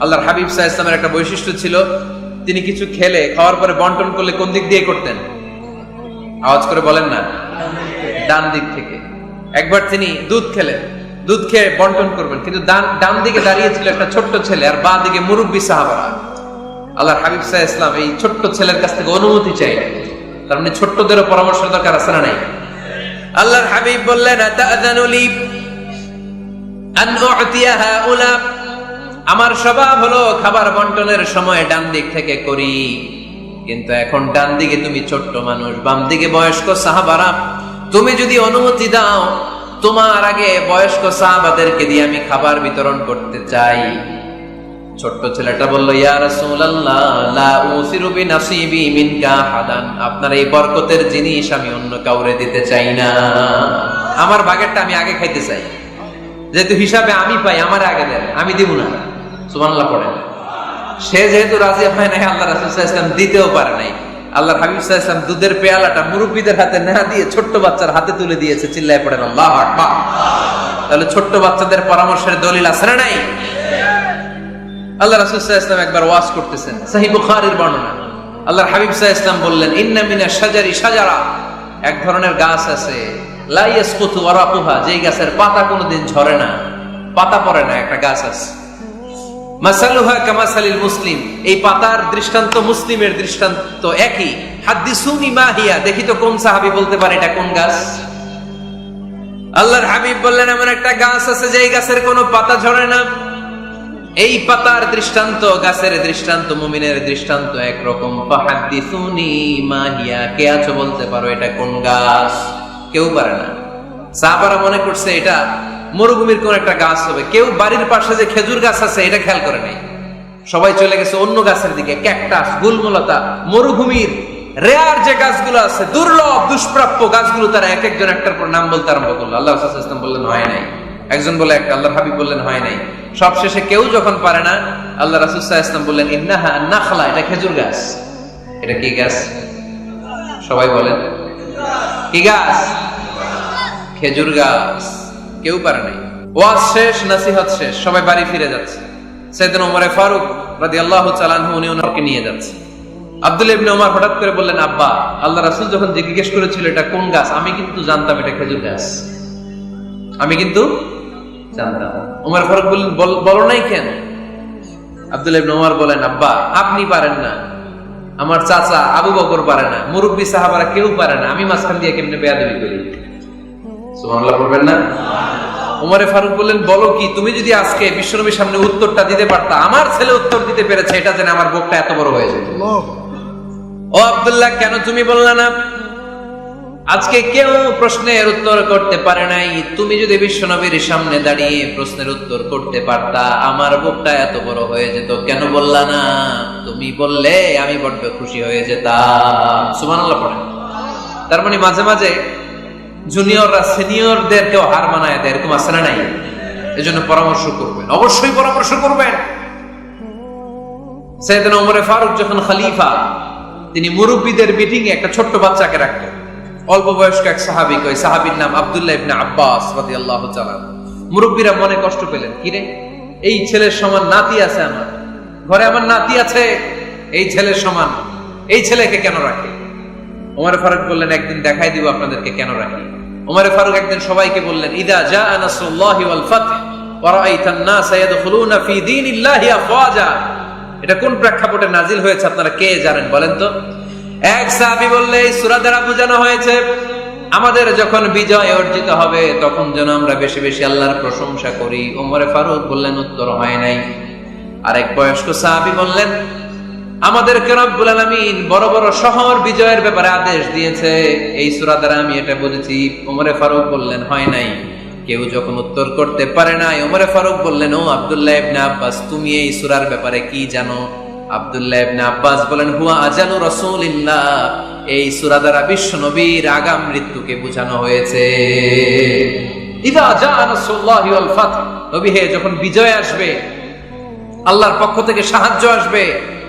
আল্লাহর হাবিব সাল্লাল্লাহু আলাইহি ওয়াসাল্লামের একটা বৈশিষ্ট্য ছিল, তিনি কিছু খেলে খাওয়ার পরে বন্টন করলে কোন দিক দিয়ে করতেন? আওয়াজ করে বলেন না, ডান দিক থেকে। একবার তিনি দুধ খেলেন, দুধ খেয়ে বন্টন করবেন, কিন্তু ডান দিকে দাঁড়িয়েছিল একটা ছোট্ট ছেলে আর বাঁ দিকে মুরব্বী সাহাবারা। আল্লাহর হাবিব সাল্লাল্লাহু আলাইহি ওয়াসাল্লাম এই ছোট্ট ছেলের কাছ থেকে অনুমতি চাইলেন। তার মানে ছোট্টদেরও পরামর্শ দরকার আছে না নাই? আল্লাহর হাবিব বললেন, আতাযানু লি আন উ'তিয়া হাউলা, আমার স্বভাব হলো খাবার বন্টনের সময় ডান দিক থেকে করি, কিন্তু এখন ডান দিকে তুমি ছোট্ট মানুষ, বাম দিকে বয়স্ক সাহাবারা, তুমি যদি অনুমতি দাও তোমার আগে বয়স্ক সাহাবাদেরকে দিয়ে আমি খাবার বিতরণ করতে চাই। ছোট্ট ছেলেটা বলল, ইয়া রাসূলুল্লাহ লা উসিরু বিনাসিবি মিনকা হাদান, আপনার এই বরকতের জিনিস আমি অন্য কাউরে দিতে চাই না, আমার ভাগেরটা আমি আগে খাইতে চাই, যেহেতু হিসাবে আমি পাই আমার আগে দেন, আমি দিব না। সুবহানাল্লাহ পড়েন। সে যেহেতু রাজি হয় নাই, আল্লাহ রাসূল সাল্লাল্লাহু আলাইহি ওয়াসাল্লাম দিতেও পারে নাই। আল্লাহর হাবিব সাল্লাল্লাহু আলাইহি ওয়াসাল্লাম দুধের পেয়ালাটা মুরব্বিদের হাতে না দিয়ে ছোট্ট বাচ্চার হাতে তুলে দিয়েছে। চিল্লায় পড়েন আল্লাহু আকবার। তাহলে ছোট্ট বাচ্চাদের পরামর্শের দলিল আছে না নাই? আল্লাহ রাসূল সাল্লাল্লাহু আলাইহি ওয়াসাল্লাম একবার ওয়াজ করতেছেন, সহিহ বুখারীর বর্ণনা। আল্লাহর হাবিব সাল্লাল্লাহু আলাইহি ওয়াসাল্লাম বললেন, ইন্না মিনাশ শাজারি শাজারা, এক ধরনের গাছ আছে, লা ইয়াসকুতু ওয়ারাকুহা, যেই গাছের পাতা কোনোদিন ঝরে না, পাতা পড়ে না, একটা গাছ আছে। মাসালুহা কামাসালিল মুসলিম, এই পাতার দৃষ্টান্ত মুসলিমের দৃষ্টান্ত একই। হাদিসুনি মা হিয়া, দেখি তো কোন সাহাবী বলতে পারে এটা কোন গাছ? আল্লাহর হাবিব বললেন, এমন একটা গাছ আছে যেই গাছের কোনো পাতা ঝরে না। এই পাতার দৃষ্টান্ত, গাছের দৃষ্টান্ত, মুমিনের দৃষ্টান্ত একরকম। ফাহাদিসুনি মা হিয়া, কে আছো বলতে পারো এটা কোন গাছ? কেউ পারে না। সাহাবারা মনে করছে এটা মরুভূমির কোন একটা গাছ হবে। কেউ বাড়ির পাশে যে খেজুর গাছ আছে এটা খেয়াল করে নাই, সবাই চলে গেছে অন্য গাছের দিকে। ক্যাকটাস, গুলমলতা, মরুভূমির রেয়ার যে গাছগুলো আছে, দুর্লভ দুষ্প্রাপ্য গাছগুলো তারা এক একজন একটার পর নাম বলতে আরম্ভ করলো। আল্লাহ রাসূল সাল্লাল্লাহু আলাইহি ওয়াসাল্লাম বললেন হয় নাই, একজন বলে একটা, আল্লাহর হাবিব বললেন হয় নাই। সবশেষে কেউ যখন পারে না, আল্লাহ রাসূল সাল্লাল্লাহু আলাইহি ওয়াসাল্লাম বললেন, ইন্নাহা নাখলা, এটা খেজুর গাছ। এটা কি গাছ? সবাই বলেন কি গাছ? খেজুর গাছ। কেউ পারে নাই। ওয়াজ শেষ, নসিহত শেষ, সবাই বাড়ি ফিরে যাচ্ছে। সাইয়েদনা ওমর ফারুক রাদিয়াল্লাহু তাআলা আনহু উনি ওনাকে নিয়ে যাচ্ছে। আব্দুল্লাহ ইবনে ওমর হঠাৎ করে বললেন, আব্বা, আল্লাহ রাসূল যখন জিজ্ঞেস করেছিল এটা কোন গাছ, আমি কিন্তু জানতাম এটা খেজুর গাছ, আমি কিন্তু জানতাম। ওমর ফারুক বললেন, বলো নাই কেন? আব্দুল্লাহ ইবনে ওমর বলেন, আব্বা আপনি পারেন না, আমার চাচা আবু বকর পারে না, মুরব্বী সাহাবারা কেউ পারে না, আমি মাঝখান দিয়ে কেমনে বেয়াদবি করি? সুবহানাল্লাহ বলবেন না? ওমর ফারুক বললেন, বলো কি, তুমি যদি আজকে বিশ্বনবীর সামনে উত্তরটা দিতে পারতা, আমার ছেলে উত্তর দিতে পেরেছে, এটা জেনে আমার বুকটা এত বড় হয়ে যেত। ও আব্দুল্লাহ, কেন তুমি বললে না? আজকে কেউ প্রশ্নের উত্তর করতে পারে নাই, তুমি যদি বিশ্বনবীর সামনে দাঁড়িয়ে প্রশ্নের উত্তর করতে পারতা, আমার বুকটা এত বড় হয়ে যেত। কেন বললা না? তুমি বললে আমি বড্ড খুশি হয়ে যেতাম। সুবহানাল্লাহ পড়েন। তার মানে মাঝে মাঝে জুনিয়ররা সিনিয়রদেরকেও হার মানায় দেয়, এরকম আছে না নাই? এজন্য পরামর্শ করবেন, অবশ্যই পরামর্শ করবেন। সাইয়েদনা ওমর ফারুক যখন খলিফা, তিনি মুরব্বীদের মিটিং এ একটা ছোট্ট বাচ্চাকে রাখতেন, অল্প বয়স্ক এক সাহাবী। ওই সাহাবীর নাম আব্দুল্লাহ ইবনে আব্বাস রাদিয়াল্লাহু তাআলা। মুরব্বীরা মনে কষ্ট পেলেন, কিরে এই ছেলের সমান নাতি আছে আমার ঘরে, আমার নাতি আছে, এই ছেলের সমান এই ছেলেকে কেন রাখে? ওমর ফারুক বললেন, একদিন দেখাই দিব আপনাদেরকে কেন রাখি। ওমর ফারুক একদিন সবাইকে বললেন, ইদা জাআ নাসরুল্লাহি ওয়াল ফাতহ ওয়া রাআইতান নাসা ইয়াদখুলুনা ফি দীনিল্লাহি আফওয়াজা, এটা কোন প্রেক্ষাপটে নাজিল হয়েছে আপনারা কে জানেন বলেন তো? এক সাহাবী বললে, এই সূরা দ্বারা বোঝানো হয়েছে আমাদের যখন বিজয় অর্জিত হবে তখন যেন আমরা বেশি বেশি আল্লাহর প্রশংসা করি। ওমর ফারুক বললেন, উত্তর হয় নাই। আরেক বয়স্ক সাহাবী বললেন, আমাদেরকে রব্বুল আলামিন বড় বড় শহর বিজয়ের ব্যাপারে আদেশ দিয়েছে, এই সূরা দ্বারা আমি এটা বুঝেছি। ওমর ফারুক বললেন, হয় নাই। কেউ যখন উত্তর করতে পারে না, ওমর ফারুক বললেন, ও আব্দুল্লাহ ইবনে আব্বাস, তুমি এই সূরার ব্যাপারে কি জানো? আব্দুল্লাহ ইবনে আব্বাস বলেন, হুয়া আজালু রাসূলিল্লাহ, এই সূরা দ্বারা বিশ্ব নবীর আগাম মৃত্যুকে বোঝানো হয়েছে। ইদা জাআ নাসরুল্লাহি ওয়াল ফাতহ, নবী হে যখন বিজয় আসবে, আল্লাহর পক্ষ থেকে সাহায্য আসবে,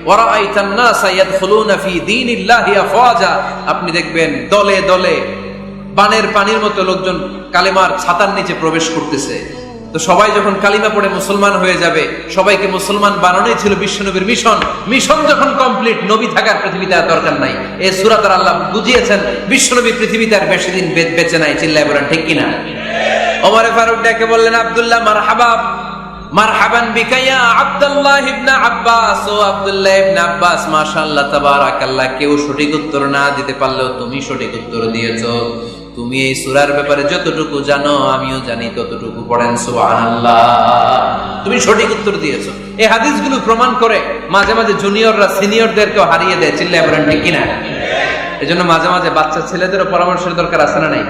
ওয়া রাআইতান নাসা ইয়াদখুলুনা ফি দীনিল্লাহি আফওয়াজা, আপনি দেখবেন দলে দলে বানের পানির মতো লোকজন কালেমার ছাতার নিচে প্রবেশ করতেছে। তো সবাই যখন কালিমা পড়ে মুসলমান হয়ে যাবে, সবাইকে মুসলমান বানানোই ছিল বিশ্বনবীর মিশন। মিশন যখন কমপ্লিট, নবী থাকার পৃথিবীতে আর দরকার নাই। এই সূরাতে আল্লাহ বুঝিয়েছেন বিশ্বনবী পৃথিবীতে আর বেশি দিন বেঁচে নাই। চিল্লায় বলেন ঠিক কিনা? ওমর ফারুক ডেকে বললেন, আব্দুল্লাহ মারহাবা, মারহাবান বিকা ইয়া আব্দুল্লাহ ইবনে আব্বাস। ও আব্দুল্লাহ ইবনে আব্বাস, মাশাআল্লাহ তাবারাকাল্লাহ। কেউ সঠিক উত্তর না দিতে পারলেও তুমি সঠিক উত্তর দিয়েছো। তুমি এই সূরার ব্যাপারে যতটুকু জানো আমিও জানি ততটুকু। পড়েন সুবহানাল্লাহ। তুমি সঠিক উত্তর দিয়েছো। এই হাদিসগুলো প্রমাণ করে মাঝে মাঝে জুনিয়ররা সিনিয়রদেরকেও হারিয়ে দেয়। চিল্লায় বলেন ঠিক কিনা? এজন্য মাঝে মাঝে বাচ্চা ছেলেদেরও পরামর্শের দরকার আছে না নাই?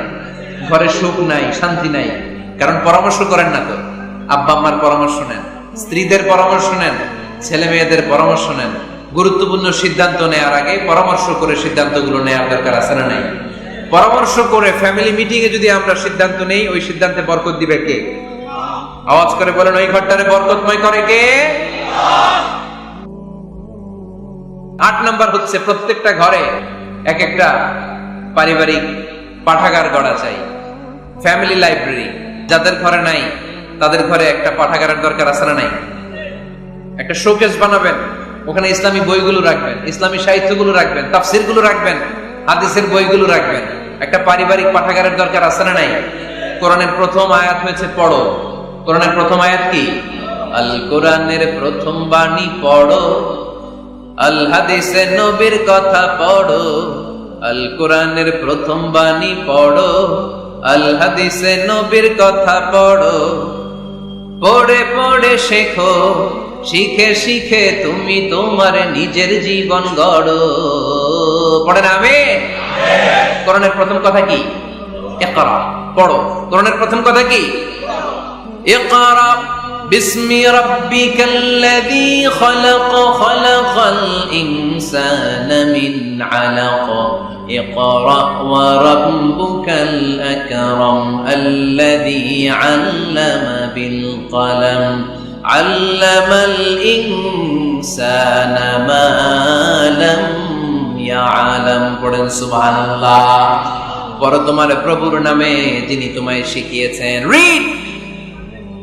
ঘরে সুখ নাই, শান্তি নাই, কারণ পরামর্শ করেন না তো। আব্বা আম্মার পরামর্শ নেন, স্ত্রীদের পরামর্শ নেন, ছেলে মেয়েদের পরামর্শ নেন। গুরুত্বপূর্ণ সিদ্ধান্ত নেওয়ার আগে পরামর্শ করে সিদ্ধান্তগুলো নেওয়ার দরকার আছে না নাই? পরামর্শ করে ফ্যামিলি মিটিং এ যদি আমরা সিদ্ধান্ত নেই, ওই সিদ্ধান্তে বরকত দিবে কে? আওয়াজ করে বলেন, ওই ঘরটারে বরকতময় করে কে? 8 নাম্বার হচ্ছে প্রত্যেকটা ঘরে এক একটা পারিবারিক পাঠাগার গড়া চাই, ফ্যামিলি লাইব্রেরি। যাদের ঘরে নাই তাদের ঘরে একটা পাঠাগারের দরকার আছে না নাই? একটা শোকেস বানাবেন, ওখানে ইসলামী বইগুলো রাখবেন, ইসলামী সাহিত্যগুলো রাখবেন, তাফসিরগুলো রাখবেন, হাদিসের বইগুলো রাখবেন। একটা পারিবারিক পাঠাগারের দরকার আছে না নাই? কোরআনের প্রথম আয়াত হয়েছে পড়ো। কোরআনের প্রথম আয়াত কি? আল কোরআনের প্রথম বাণী পড়ো, আল হাদিসে নবীর কথা পড়ো। আল কোরআনের প্রথম বাণী পড়ো, আল হাদিসে নবীর কথা পড়ো। পড়ে পড়ে শেখো, শিখে শিখে তুমি তোমার নিজের জীবন গড়ো। পড়েন আমিন। কোরআনের প্রথম কথা কি? ইকরা, পড়ো। কোরআনের প্রথম কথা কি? ইকরা বিসমি রাব্বিকাল্লাযী খালাক, খালাকাল ইনসানা মিন আলাক। ইকরা ওয়া রাব্বুকাল আকরাম আল্লাযী আল্লামা বিল কলম আল্লামাল ইনসানা মা লাম ইয়ালাম। পড়েন সুবহানাল্লাহ। পড়ো তোমার প্রভুর নামে যিনি তোমায় শিখিয়েছেন। Read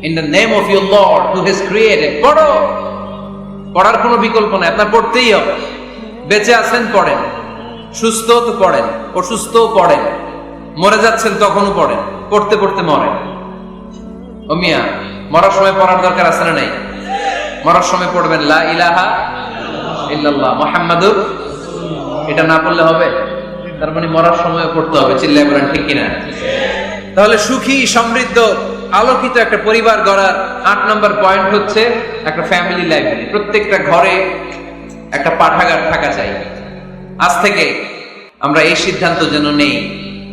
in the name of your Lord who has created. পড়ো। পড়ার কোনো বিকল্প নাই, আপনার পড়তেই হবে। বেঁচে আছেন পড়েন, সুস্থ তো পড়েন, অসুস্থ পড়েন, মরে যাচ্ছেন তখনও পড়েন, পড়তে পড়তে মরেন। ও মিয়া, মরার সময় পড়ার দরকার আছে না নাই? মরার সময় পড়বেন লা ইলাহা ইল্লাল্লাহ মুহাম্মাদুর। এটা না পড়লে হবে? তার মানে মরার সময় পড়তে হবে। চিল্লায় বলেন ঠিক কিনা? তাহলে সুখী, সমৃদ্ধ, আলোকিত একটা পরিবার গড়ার 8 নম্বর পয়েন্ট হচ্ছে একটা ফ্যামিলি লাইব্রেরি। প্রত্যেকটা ঘরে একটা পাঠাগার থাকা চাই। আজ থেকে আমরা এই সিদ্ধান্ত যেন নেই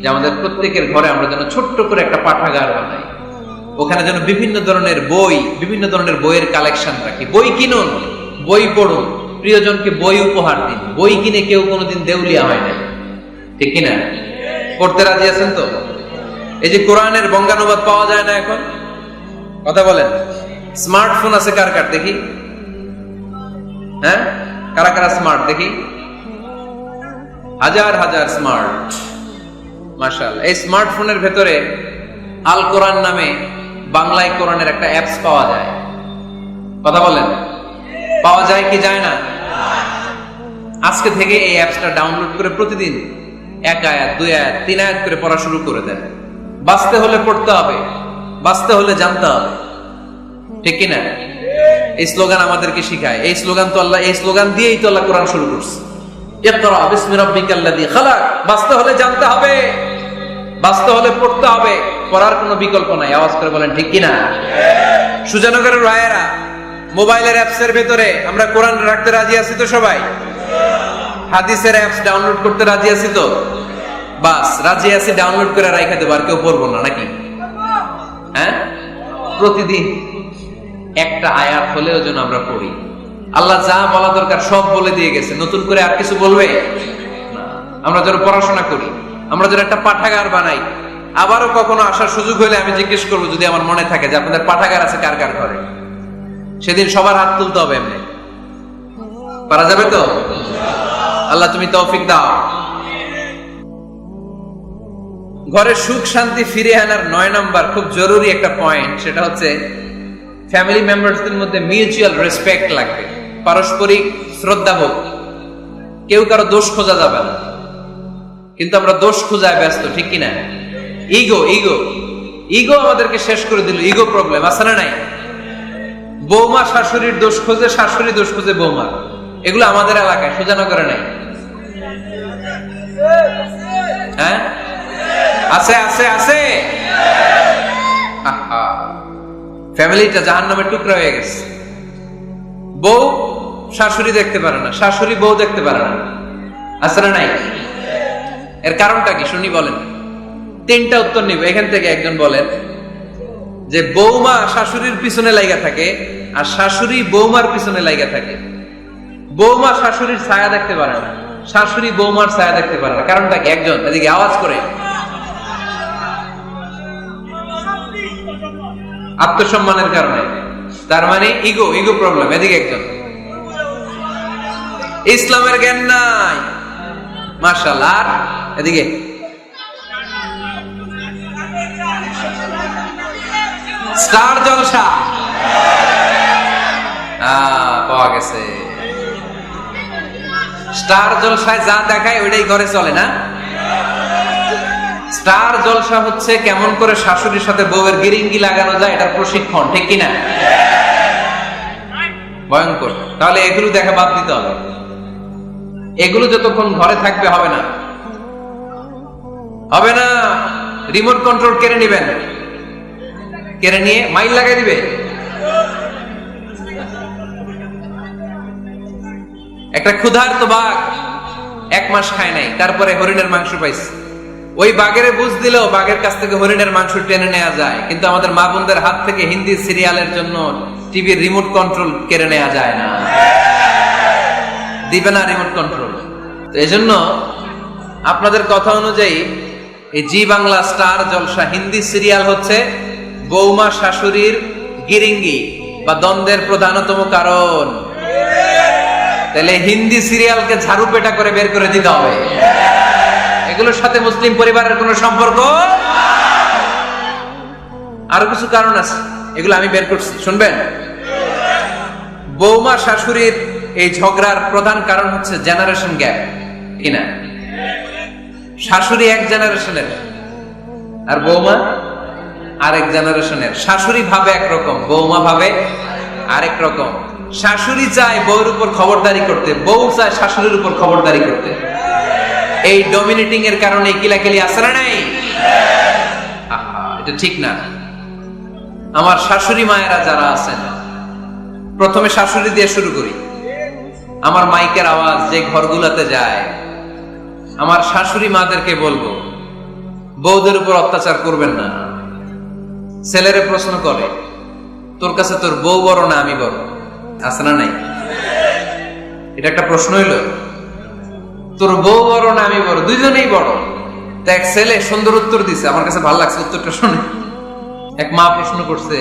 যে আমাদের প্রত্যেকের ঘরে আমরা যেন ছোট্ট করে একটা পাঠাগার বানাই। ওখানে যেন বিভিন্ন ধরনের বই, বিভিন্ন ধরনের বইয়ের কালেকশন রাখি। বই কিনুন, বই পড়ুন, প্রিয়জনকে বই উপহার দিন। বই কিনে কেউ কোনোদিন দেউলিয়া হয় না, ঠিক কিনা? পড়তে রাজি আছেন তো? এই যে কোরআনের বঙ্গানুবাদ পাওয়া যায় না এখন, কথা বলেন। স্মার্টফোন আছে কার কার দেখি? হ্যাঁ, কারা কারা স্মার্ট দেখি? হাজার হাজার স্মার্ট, মাশাআল্লাহ। এই স্মার্টফোনের ভেতরে আল কোরআন নামে বাংলায় কোরআনের একটা অ্যাপস পাওয়া যায়। কথা বলেন, পাওয়া যায় কি যায় না? আজকে থেকে এই অ্যাপসটা ডাউনলোড করে প্রতিদিন 1 আয়াত, 2 আয়াত, 3 আয়াত করে পড়া শুরু করে দেন। বাঁচতে হলে পড়তে হবে, বাঁচতে হলে জানতে হবে, ঠিক কিনা? এই স্লোগান আমাদেরকে শিখায়। এই স্লোগান তো আল্লাহ, এই স্লোগান দিয়েই তো আল্লাহ কোরআন শুরু করছে। ইকরা বিসমি রাব্বিকাল্লাযী খালাক। বাঁচতে হলে জানতে হবে, বাঁচতে হলে পড়তে হবে, পড়ার কোনো বিকল্প নাই। আওয়াজ করে বলেন ঠিক কিনা? সুজানগরের রায়েরা, মোবাইলের অ্যাপসের ভেতরে আমরা কোরআন রাখতে রাজি আছি তো সবাই? হাদিসের অ্যাপস ডাউনলোড করতে রাজি আছি তো? বাস রাজি আছি, ডাউনলোড করে রাইখা দেবো, আর কেউ পড়বো না নাকি? হ্যাঁ, প্রতিদিন একটা আয়াত হলেও যেন আমরা পড়ি। আল্লাহ যা বলা দরকার সব বলে দিয়ে গেছে, নতুন করে আর কিছু বলবে না। আমরা যেন পড়াশোনা করি, আমরা যেন একটা পাঠাগার বানাই। আবারও কখনো আসার সুযোগ হলে আমি জিজ্ঞেস করবো, যদি আমার মনে থাকে যে আপনাদের পাঠাগার আছে কার কার ঘরে, সেদিন সবার হাত তুলতে হবে। এমনি পারা যাবে তো? আল্লাহ তুমি তৌফিক দাও। ঘরে সুখ শান্তি ফিরে আনার 9 নম্বর খুব জরুরি একটা পয়েন্ট, সেটা হচ্ছে ফ্যামিলি মেম্বারসদের মধ্যে মিউচুয়াল রেসপেক্ট লাগবে, পারস্পরিক শ্রদ্ধাবোধ। কেউ কারো দোষ খোঁজা যাবে না, কিন্তু আমরা দোষ খোঁজায় ব্যস্ত, ঠিক কিনা? ইগো ইগো ইগো আমাদেরকে শেষ করে দিল। ইগো প্রবলেম আছে না নাই? বৌমা শাশুড়ির দোষ খোঁজে, শাশুড়ি দোষ খোঁজে বৌমা। এগুলো আমাদের এলাকায়, সুজানগরে নাই। হ্যাঁ, আছে আছে আছে। ফ্যামিলিটা জাহান্নামের টুকরা হয়ে গেছে। বউ শাশুড়ি দেখতে পারে না, শাশুড়ি বউ দেখতে পারে না, আছে না নাই? এর কারণটা কি শুনি, বলেন। 3টা উত্তর নিব এখান থেকে। একজন বলেন যে বৌমা শাশুড়ির পিছনে লাইগা থাকে, আর শাশুড়ি বৌমার পিছনে লাইগা থাকে। বৌমা শাশুড়ির ছায়া দেখতে পারে না, শাশুড়ি বৌমার ছায়া দেখতে পারে না। কারণটা কি? একজন এদিকে আওয়াজ করে। আত্মসম্মানের কারণে। তার মানে ইগো ইগো প্রবলেম। এদিকে একজন। ইসলামের জ্ঞান নাই, মাশাআল্লাহ। আর এদিকে স্টার জলসা পাওয়া গেছে। স্টার জলসায় যা দেখায় ওইটাই ঘরে চলে না। স্টার জলসা হচ্ছে কেমন করে শাশুড়ির সাথে বউয়ের গিরিঙ্গি লাগানো যায়, এটার প্রশিক্ষণ, ঠিক কিনা? ভয়ঙ্কর। তাহলে এগুলো দেখা বাদ দিতে হবে। এগুলো যতক্ষণ ঘরে থাকবে হবে না, হবে না। রিমোট কন্ট্রোল কেড়ে নিবেন, কেড়ে নিয়ে মাইল লাগাই দিবে। একটা ক্ষুধার্ত বাঘ 1 মাস খায় নাই, তারপরে হরিণের মাংস পাইছে। ওই বাঘের বুঝ দিলেও বাঘের কাছ থেকে হরিণের মাংস টেনে নেওয়া যায়, কিন্তু আমাদের মা বোনদের হাত থেকে হিন্দি সিরিয়ালের জন্য টিভির রিমোট কন্ট্রোল কেড়ে নেওয়া যায় না। দিবে না রিমোট কন্ট্রোল। তো এই জন্য আপনাদের কথা অনুযায়ী এই জি বাংলা স্টার জলসা হিন্দি সিরিয়াল হচ্ছে বৌমা শাশুড়ির গিরিঙ্গি বা দ্বন্দ্বের প্রধানতম কারণ। তাহলে হিন্দি সিরিয়ালকে ঝাড়ু পেটা করে বের করে দিতে হবে। এগুলোর সাথে মুসলিম পরিবারের কোনো সম্পর্ক। আরো কিছু কারণ আছে, এগুলো আমি বের করছি, শুনবেন। বৌমা শাশুড়ির এই ঝগড়ার প্রধান কারণ হচ্ছে জেনারেশন গ্যাপ, কিনা? শাশুড়ি 1 জেনারেশনের আর বৌমা আরেক জেনারেশনের। শাশুড়ি ভাবে একরকম, বৌমা ভাবে আরেক রকম। শাশুড়ি চায় বউর উপর খবরদারি করতে, বউ চায় শাশুড়ির উপর খবরদারি করতে। এই ডমিনেটিং এর কারণে কিলাকিলি আছে না নাই? এটা ঠিক না। আমার শাশুড়ি মায়েরা যারা আছেন, প্রথমে শাশুড়ি দিয়ে শুরু করি। আমার মাইকের আওয়াজ যে ঘরগুলোতে যায়, আমার শাশুড়ি মাদেরকে বলবো, বউদের উপর অত্যাচার করবেন না। ছেলেরে প্রশ্ন করে, তোর কাছে তোর বউ বড় না আমি বড়? আছে না নাই? এটা একটা প্রশ্ন হইল। তোর বউ বড় না আমি বড়? দুইজনেই বড়। তা এক ছেলে সুন্দর উত্তর দিছে, আমার কাছে ভালো লাগছে উত্তরটা শুনে। এক মা প্রশ্ন করছে,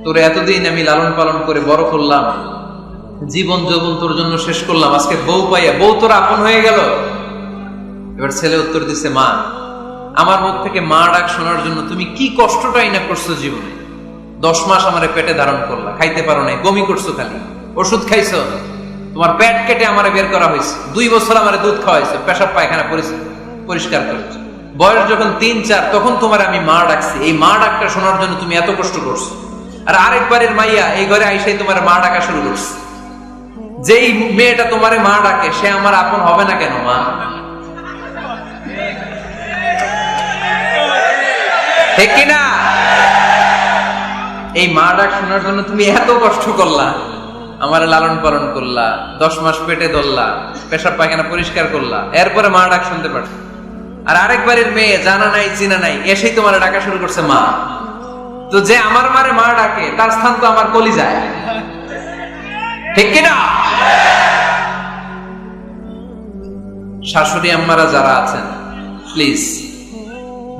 তোর এতদিন আমি লালন পালন করে বড় করলাম, জীবন যৌবন তোর জন্য শেষ করলাম, আজকে বউ পাইয়া বউ তোর আপন হয়ে গেল। এবার ছেলে উত্তর দিছে, মা, আমার মুখ থেকে মা ডাক শোনার জন্য তুমি কি কষ্টটাই না করছো জীবনে। 10 মাস আমারে পেটে ধারণ করলা, খাইতে পারো নাই, বমি করছো, খালি ওষুধ খাইছো, তোমার পেট কেটে আমারে বের করা হয়েছে, 2 বছর আমারে দুধ খাওয়াইছো, পেশাব পায়খানা পরিষ্কার করেছো। বয়স যখন 3-4 তখন তোমার আমি মা ডাকছি। এই মা ডাকটা শোনার জন্য তুমি এত কষ্ট করছো। আর আরেকবারের মাইয়া এই ঘরে আইসাই তোমার মা ডাকা শুরু করছে। যেই মেয়েটা তোমারে মা ডাকে সে আমার আপন হবে না কেন? মা ঠিক কিনা? এই মা ডাক শোনার জন্য তুমি এত কষ্ট করলা, আমার লালন পালন করলা, 10 মাস পেটে ধরলা, পেশাব পায়খানা পরিষ্কার করলা, এরপরে মা ডাক শুনতে পারছ। আর আরেকবারের মেয়ে জানা নাই চিনা নাই এসেই তোমার ডাকা শুরু করছে মা। তো যে আমার মারে মা ডাকে তার স্থান তো আমার কলিজায়, ঠিক কিনা? শাশুড়ি আম্মারা যারা আছেন, প্লিজ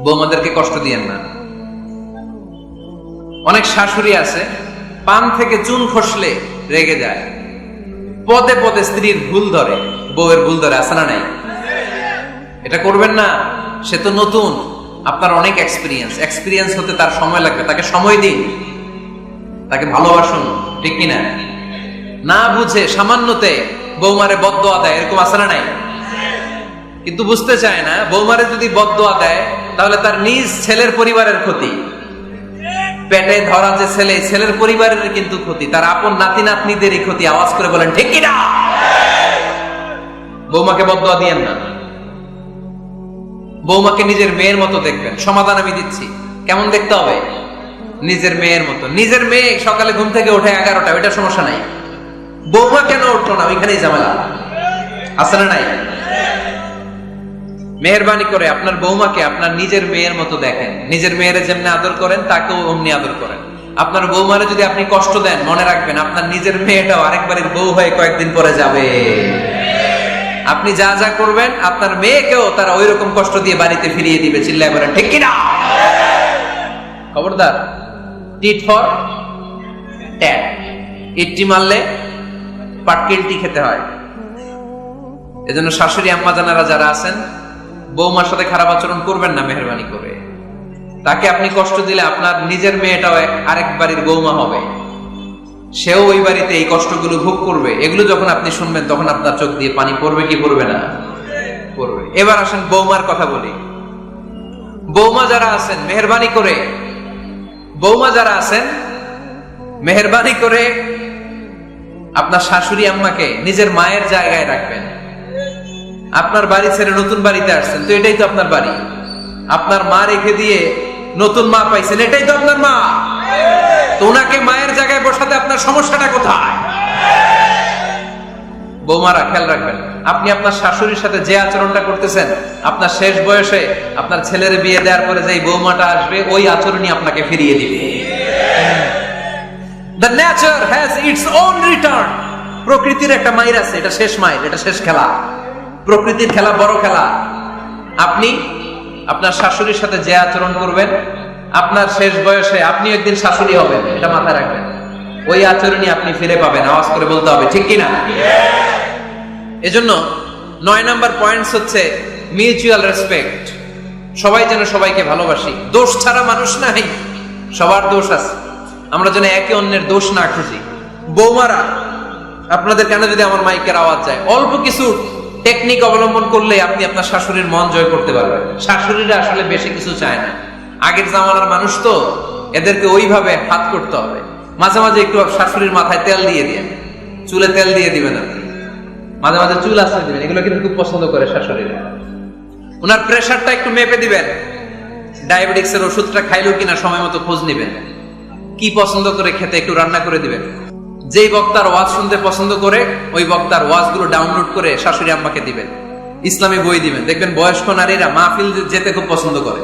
বৌমাদেরকে কষ্ট দিয়েন না। অনেক শাশুড়ি আছে পান থেকে চুন খসলে রেগে যায়, পদে পদে স্ত্রীর ভুল ধরে, বউয়ের ভুল ধরে, আছে না নাই? এটা করবেন না। সে তো নতুন, আপনার অনেক এক্সপিরিয়েন্স হতে তার সময় লাগবে, তাকে সময় দিন, তাকে ভালোবাসুন, ঠিক কিনা? না বুঝে সামান্যতে বৌমারে বদদোয়া দেয়, এরকম আছে না নাই? কিন্তু বুঝতে চায় না, বৌমারে যদি বদদোয়া দেয় তাহলে তার নিজ ছেলের পরিবারের ক্ষতি, পেটে ধরা যে ছেলের পরিবারের কিন্তু ক্ষতি, তার আপন নাতি নাতনিদেরই ক্ষতি। আওয়াজ করে বলেন ঠিক কিনা? বৌমাকে বদদোয়া দিয়েন না। বৌমাকে নিজের মেয়ের মতো দেখবেন। সমাধান আমি দিচ্ছি, কেমন দেখতে হবে? নিজের মেয়ের মতো। নিজের মেয়ে সকালে ঘুম থেকে ওঠে 11টা, ওইটা সমস্যা নাই। বৌমা কেন উঠলো না, ওইখানেই ঝামেলা। আছে না নাই? মেহেরবানি করে আপনার বৌমাকে আপনার নিজের মেয়ের মতো দেখেন। নিজের মেয়েরে যেমনি আদর করেন তাকেও অমনি আদর করেন। আপনার বৌমারে যদি আপনি কষ্ট দেন, মনে রাখবেন আপনার নিজের মেয়েটাও আরেকবারের বউ হয়ে কয়েকদিন পরে যাবে। আপনি যা যা করবেন আপনার মেয়েকেও তারা ওই রকম কষ্ট দিয়ে বাড়িতে ফিরিয়ে দিবে। চিল্লায় বলেন ঠিক কিনা? খবরদার, টিট ফর ট্যাট। ইটটি মারলে পাটকেলটি খেতে হয়। এজন্য শাশুড়ি আম্মা জানারা যারা আছেন, বৌমার সাথে খারাপ আচরণ করবেন না মেহেরবানি করে। তাকে আপনি কষ্ট দিলে আপনার নিজের মেয়েটাও আরেক বাড়ির বৌমা হবে, সেও ওই বাড়িতে এই কষ্টগুলো ভোগ করবে। এগুলো যখন আপনি শুনবেন তখন আপনার চোখ দিয়ে পানি পড়বে কি পড়বে না? পড়বে। এবার আসেন বৌমার কথা বলি। বৌমা যারা আছেন মেহেরবানি করে, বৌমা যারা আছেন মেহেরবানি করে আপনার শাশুড়ি আম্মাকে নিজের মায়ের জায়গায় রাখবেন। আপনার বাড়ি ছেড়ে নতুন বাড়িতে আসছেন, তো এটাই তো আপনার বাড়ি। আপনার মা রেখে দিয়ে নতুন মা পাইছেন, এটাই তো আপনার মা। তো ওনাকে মায়ের জায়গায় বসাতে আপনার সমস্যাটা কোথায়? বৌমারা খেয়াল রাখবেন, আপনি আপনার শাশুড়ির সাথে যে আচরণটা করতেছেন, আপনার শেষ বয়সে আপনার ছেলের বিয়ে দেওয়ার পরে যে বৌমাটা আসবে, ওই আচরণই আপনাকে ফিরিয়ে দিবে। The nature has its own return. প্রকৃতির একটা মাইর আছে, এটা শেষ মাইর, এটা শেষ খেলা। প্রকৃতির খেলা বড় খেলা। আপনি আপনার শাশুড়ির সাথে যে আচরণ করবেন, আপনার শেষ বয়সে আপনি একদিন শাশুড়ি হবেন, এটা মাথায় রাখবেন। ওই আচরণই আপনি ফিরে পাবেন। আওয়াজ করে বলতে হবে ঠিক কিনা? এজন্য 9 নাম্বার পয়েন্টস হচ্ছে মিউচুয়াল রেসপেক্ট। সবাই যেন সবাইকে ভালোবাসি। দোষ ছাড়া মানুষ নাই, সবার দোষ আছে। আমরা যেন একে অন্যের দোষ না খুঁজি। বৌমারা, আপনাদের কেন যদি আমার মাইকের আওয়াজ যায়, অল্প কিছু টেকনিক অবলম্বন করলে আপনি আপনার শাশুড়ির মন জয় করতে পারবেন। শাশুড়িরা আসলে বেশি কিছু চায় না। আগের জামানার মানুষ তো, এদেরকে ওইভাবে হাত করতে হবে। মাঝে মাঝে একটু শাশুড়ির মাথায় তেল দিয়ে দিন, চুলে তেল দিয়ে দিবেন আপনি, মাঝে মাঝে চুল আসতে দিবেন। এগুলো কিন্তু খুব পছন্দ করে শাশুড়িরা। ওনার প্রেশারটা একটু মেপে দিবেন। ডায়াবেটিক্সের ওষুধটা খাইলো কিনা সময় মতো খোঁজ নিবেন। কি পছন্দ করে খেতে একটু রান্না করে দিবেন। যেই বক্তার ওয়াজ শুনতে পছন্দ করে, ওই বক্তার ওয়াজগুলো ডাউনলোড করে শাশুড়ি আম্মাকে দিবেন। ইসলামী বই দিবেন। দেখবেন বয়স্ক নারীরা মাহফিল যেতে খুব পছন্দ করে,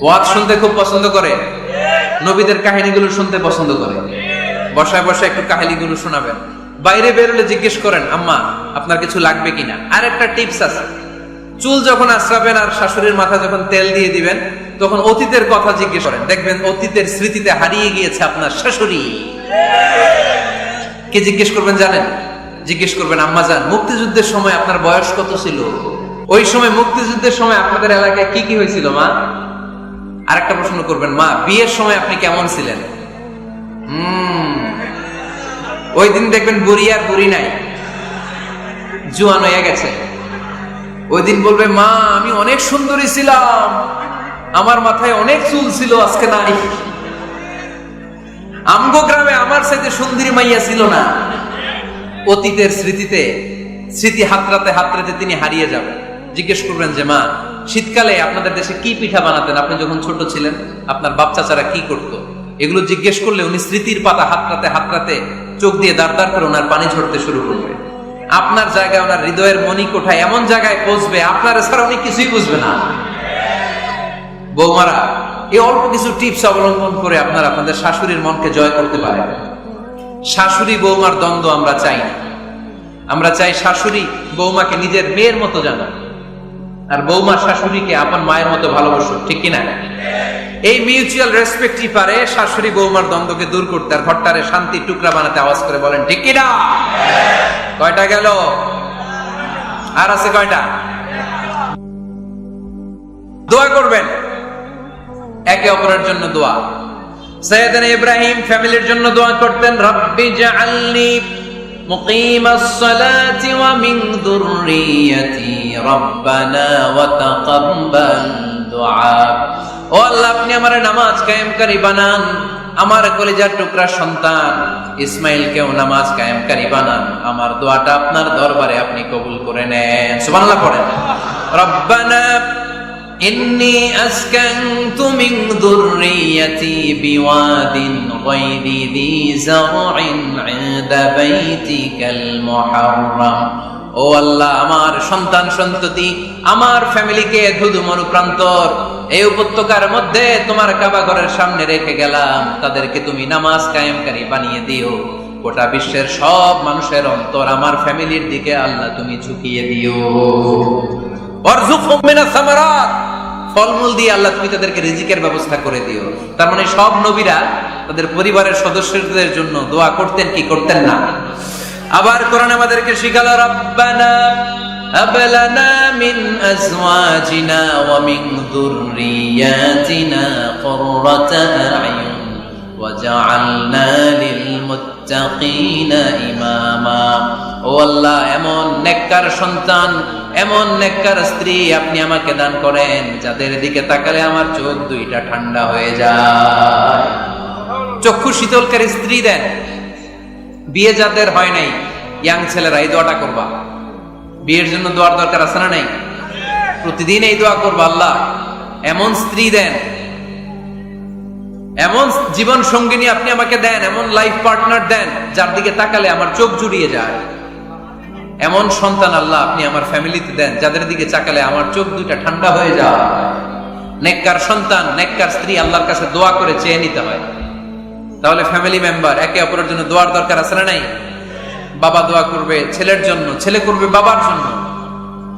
ওয়াজ শুনতে খুব পছন্দ করে, নবীদের কাহিনীগুলো শুনতে পছন্দ করে। বসায় বসায় একটু কাহিনীগুলো শোনাবেন। বাইরে বেরোলে জিজ্ঞেস করেন, আম্মা আপনার কিছু লাগবে কিনা। আর একটা টিপস আছে, চুল যখন আশ্রাবেন আর শাশুড়ির মাথা যখন তেল দিয়ে দিবেন, তখন অতীতের কথা জিজ্ঞেস করেন। দেখবেন অতীতের স্মৃতিতে হারিয়ে গিয়েছে আপনার শাশুড়ি। কে জিজ্ঞেস করবেন জানেন? জিজ্ঞেস করবেন, আম্মা জান, মুক্তিযুদ্ধের সময় আপনার বয়স কত ছিল? ওই সময় মুক্তিযুদ্ধের সময় আপনাদের এলাকায় কি কি হয়েছিল মা? আরেকটা প্রশ্ন করবেন, মা বিয়ের সময় আপনি কেমন ছিলেন? ওই দিন দেখবেন বুড়ি আর বুড়ি নাই, জুয়ান হয়ে গেছে। ওই দিন বলবে, মা আমি অনেক সুন্দরী ছিলাম, আমার মাথায় অনেক চুল ছিল, আজকে নাই। আমগো গ্রামে আমার সাথে সুন্দরী মাইয়া ছিল না। অতীতের স্মৃতিতে, স্মৃতি হাতড়াতে হাতড়াতে তিনি হারিয়ে যাবেন। জিজ্ঞেস করবেন যে, মা শীতকালে আপনাদের দেশে কি পিঠা বানাতেন আপনি যখন ছোট ছিলেন? আপনার বাপ চাচারা কি করতো? এগুলো জিজ্ঞেস করলে উনি স্মৃতির পাতা হাতড়াতে হাতড়াতে চোখ দিয়ে দাঁড় দাঁড় করে ওনার পানি ঝরতে শুরু করবে। আপনার জায়গায়, ওনার হৃদয়ের মনি কোঠায় এমন জায়গায় পৌঁছবে, আপনার ছাড়া উনি কিছুই বুঝবে না। বৌমারা, এই অল্প কিছু টিপস অবলম্বন করে আপনারা আপনাদের শাশুড়ির মনকে জয় করতে পারেন। শাশুড়ি বৌমার দ্বন্দ্ব আমরা চাই না। আমরা চাই শাশুড়ি বৌমাকে নিজের মেয়ের মতো জানা, আর বৌমা শাশুড়িকে আপন মায়ের মতো ভালোবাসুক, ঠিক কিনা? এই মিউচুয়াল রেসপেক্টই পারে শাশুড়ি বৌমার দ্বন্দ্বকে দূর করতে, আর ঘরটারে শান্তির টুকরা বানাতে। আওয়াজ করে বলেন ঠিক কিনা? কয়টা গেল? আর আছে কয়টা? দোয়া করবেন একে অপরের জন্য দোয়া। সাইয়েদনা ইব্রাহিম ফ্যামিলির জন্য দোয়া করতেন, রব্বি জাআলনি মুকিমাস সালাতি ওয়া মিন যুররিয়াতি রব্বানা ওয়া তাকাব্বাল দুআ। ও আল্লাহ, আপনি আমার নামাজ কায়েমকারী বানান, আমার কলিজার টুকরা সন্তান ইসমাইলকেও নামাজ কায়েমকারী বানান, আমার দোয়াটা আপনার দরবারে আপনি কবুল করে নেন। সুবহানাল্লাহ পড়েন। রব্বানা ইন্নী আসকানতু মিন যুররিয়াতি বিওয়াদিন গায়রি যী যারইন ইনদা বাইতিকাল মুহাররাম। ও আল্লাহ, আমার সন্তান সন্ততি, আমার ফ্যামিলিকে ধুধু মরুপ্রান্তর এই উপত্যকার মধ্যে তোমার কাবা ঘরের সামনে রেখে গেলাম, তাদেরকে তুমি নামাজ কায়েমকারী বানিয়ে দিও। গোটা বিশ্বের সব মানুষের অন্তর আমার ফ্যামিলির দিকে আল্লাহ তুমি ঝুঁকিয়ে দিও। ওয়ারযুকহুম মিনাস সামারাত, ফলমূল দিয়ে আল্লাহ তুমি তাদেরকে রিজিকের ব্যবস্থা করে দিও। তার মানে সব নবীরা তাদের পরিবারের সদস্যদের জন্য দোয়া করতেন কি করতেন না? আবার কোরআন আমাদেরকে শিখালো, রব্বানা হাব লানা মিন আজওয়াজিনা ওয়া মিন যুররিয়াতিনা কুররাতা আ'য়ুন ওয়াজআলনা লিল মুত্তাকিনা ইমামা। ও আল্লাহ, এমন নেককার সন্তান, এমন নেককার স্ত্রী আপনি আমাকে দান করেন যাদের দিকে তাকালে আমার চোখ দুইটা ঠান্ডা হয়ে যায়। চক্ষু শীতলকারী স্ত্রী দেন। বিয়ে যাদের হয় নাই, ইয়াং ছেলেরা এই দোয়াটা করবা। বিয়ের জন্য দোয়ার দরকার আছে না নাই? প্রতিদিন এই দোয়া করবা, আল্লাহ এমন স্ত্রী দেন, এমন জীবন সঙ্গিনী আপনি আমাকে দেন, এমন লাইফ পার্টনার দেন যার দিকে তাকালে আমার চোখ জুড়িয়ে যায়। এমন সন্তান আল্লাহ আপনি আমার ফ্যামিলিতে দেন যাদের দিকে তাকালে আমার চোখ দুইটা ঠান্ডা হয়ে যায়। নেককার সন্তান, নেককার স্ত্রী আল্লাহর কাছে দোয়া করে চেয়ে নিতে হয়। তাহলে ফ্যামিলি মেম্বার একে অপরের জন্য দোয়ার দরকার আছে না নাই? বাবা দোয়া করবে ছেলের জন্য, ছেলে করবে বাবার জন্য,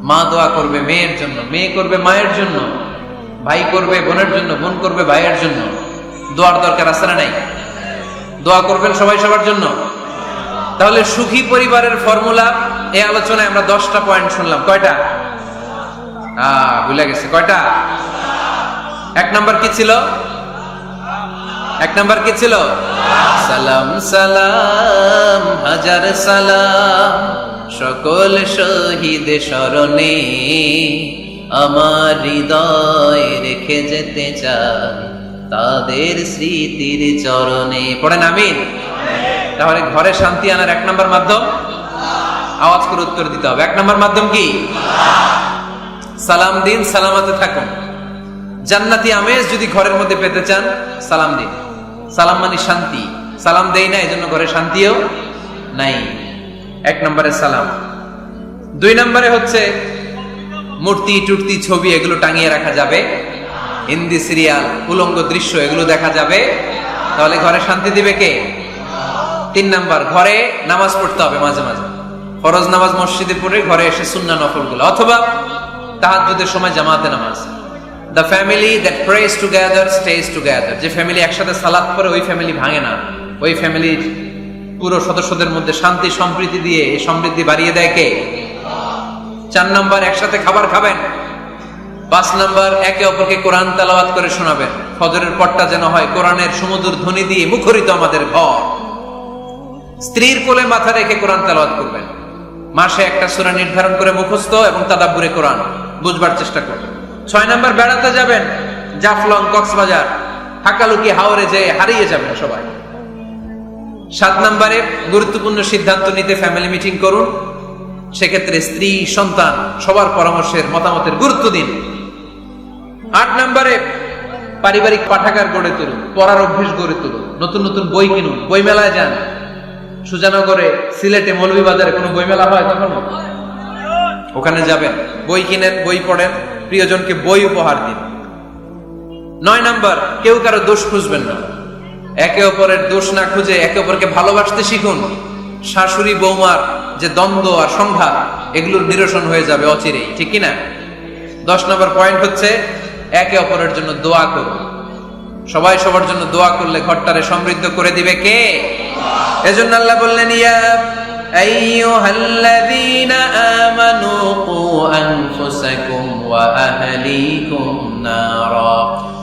মা দোয়া করবে মেয়ের জন্য, মেয়ে করবে মায়ের জন্য, ভাই করবে বোনের জন্য, বোন করবে ভাইয়ের জন্য। দোয়ার দরকার আছে না নাই? দোয়া করবেন সবাই সবার জন্য। তাহলে সুখী পরিবারের ফর্মুলা এই আলোচনায় আমরা 10টা পয়েন্ট শুনলাম। কয়টা? ভুলে গেছে। কয়টা? 1 নাম্বার কি ছিল? 1 নাম্বার কি ছিল? সালাম সালাম হাজার সালাম সকল শহীদ স্মরণে, আমার হৃদয় রেখে যেতে চাই তাদের স্মৃতির চরণে। পড়েন আমিন। তাহলে ঘরে শান্তি আনার 1 নাম্বার মাধ্যম, আওয়াজ করে উত্তর দিতে হবে। 1 নাম্বার মাধ্যম কি? সালাম দিন, সালামাতে থাকুন। জান্নাতি আমেজ যদি ঘরের মধ্যে পেতে চান, সালাম দিন। সালাম মানে শান্তি। সালাম দেই না, এজন্য ঘরে শান্তিও নাই। 1 নম্বরে সালাম। 2 নম্বরে হচ্ছে মূর্তি টুর্তি ছবি এগুলো টাঙিয়ে রাখা যাবে, হিন্দি সিরিয়াল উলঙ্গ দৃশ্য এগুলো দেখা যাবে। তাহলে ঘরে শান্তি দিবে কে? 3 নাম্বার, ঘরে নামাজ পড়তে হবে মাঝে মাঝে। ফরজ নামাজ মসজিদে পড়ে ঘরে এসে সুন্নাহ নফলগুলো, অথবা তাহাজ্জুদের সময় জামাতে নামাজ। The family that prays together stays together. যে ফ্যামিলি একসাথে সালাত পড়ে ওই ফ্যামিলি ভাঙে না। ওই ফ্যামিলির পুরো সদস্যদের মধ্যে শান্তি সম্প্রীতি দিয়ে এই সমৃদ্ধি বাড়িয়ে দেয় কে? 4 নাম্বার, একসাথে খাবার খাবেন। 5 নাম্বার, একে অপরকে কোরআন তেলাওয়াত করে শোনাবেন। ফজরের পরটা যেন হয় কোরআনের সুমধুর ধ্বনি দিয়ে মুখরিত আমাদের ঘর। স্ত্রীর কোলে মাথা রেখে কোরআন তেলাওয়াত করবেন। মাসে একটা সূরা নির্ধারণ করে মুখস্থ এবং তাদাব্বুরে কোরআন বুঝবার চেষ্টা করবেন। 6 নাম্বার, বেড়াতে যাবেন। জাফলং, কক্সবাজার, হাকালুকি, হাওরে যেয়ে হারিয়ে যাবেন সবাই। 7 নাম্বারে গুরুত্বপূর্ণ সিদ্ধান্ত নিতে ফ্যামিলি মিটিং করুন। সেক্ষেত্রে স্ত্রী, সন্তান সবার পরামর্শের মতামতের গুরুত্ব দিন। 8 নাম্বারে পারিবারিক পাঠাগার গড়ে তুলুন, পড়ার অভ্যেস গড়ে তুলুন, নতুন নতুন বই কিনুন, বই মেলায় যান। সুজানগরে, সিলেটে, মৌলভীবাজারে কোনো বই মেলা হয় তখন ওখানে যাবেন, বই কিনেন, বই পড়েন, প্রিয়জনকে বই উপহার দিন। 9 নাম্বার, কেউ কারো দোষ খুঁজবেন না। একে অপরের দোষ না খুঁজে একে অপরকে ভালোবাসতে শিখুন। শাশুড়ি বৌমার যে দ্বন্দ্ব আর সংঘাত এগুলোর নিরসন হয়ে যাবে অচিরেই, ঠিক কি না? 10 নম্বর পয়েন্ট হচ্ছে একে অপরের জন্য দোয়া করুন। সবাই সবার জন্য দোয়া করলে ঘরটারে সমৃদ্ধ করে দিবে কে? এজন্য আল্লাহ বললেন, ইয়া আইয়ুহাল্লাযীনা আমানু কু আনফুসাকুম ওয়া আহলিকুম নারা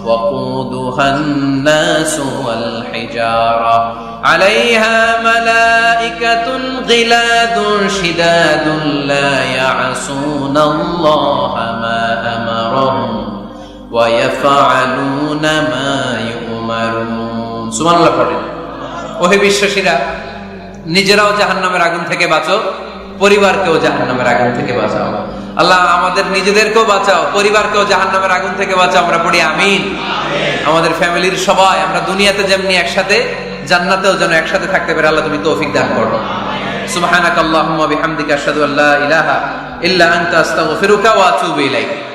وقودها الناس والحجارة عليها ملائكة غلاظ شداد لا يعصون الله ما أمرهم ويفعلون ما يؤمرون سبحان الله পড়েন ওহে বিশ্বাসীরা নিজেরাও জাহান্নামের আগুন থেকে বাঁচো পরিবারকেও জাহান্নামের আগুন থেকে বাঁচাও আল্লাহ আমাদের নিজেদেরকেও বাঁচাও পরিবারকেও জাহান্নামের আগুন থেকে বাঁচাও আমরা পড়ি আমিন আমাদের ফ্যামিলির সবাই আমরা দুনিয়াতে যেমনি একসাথে জান্নাতেও যেন একসাথে থাকতে পারি আল্লাহ তুমি তৌফিক দান করো সুবহানাকাল্লাহুম্মা বিহামদিকা আশহাদু আল্লা ইলাহা ইল্লা আনতা আস্তাগফিরুকা ওয়া আতুবু ইলাইক